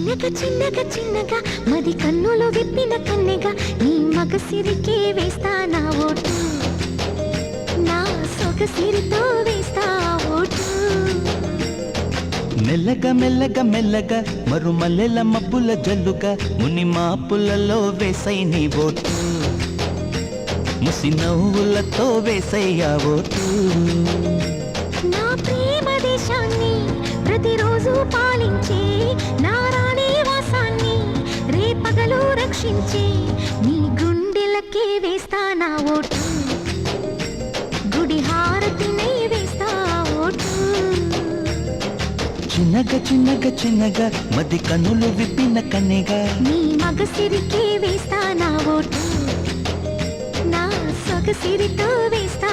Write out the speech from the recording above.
చిన్నగా చిన్నగా చిన్నగా మది కన్నులు విప్పిన కన్నెగా నీ మగసిరికే వేస్తా నా ఓటు, నా సొగసిరితో వేస్తా ఓటు. మెల్లగా మెల్లగా మెల్లగా మరుమల్లెల మబ్బుల జల్లుగా ముని మాపులలో వేసై నీ ఓటు, ముసి నవ్వులతో వేసయ్యా ఓటు. నా ప్రేమ దేశాన్ని ప్రతిరోజు పాలించే నా రాణి వాసాన్ని రేపగలు రక్షించే నీ గుండెలకే వేస్తా నా ఓటు, గుడి హారతినై వేస్తా ఓటు. చిన్నగా చిన్నగా చిన్నగా మది కన్నులు విప్పిన కన్నెగా నీ మగసిరికే వేస్తా నా ఓటు, నా సొగసిరితో వేస్తా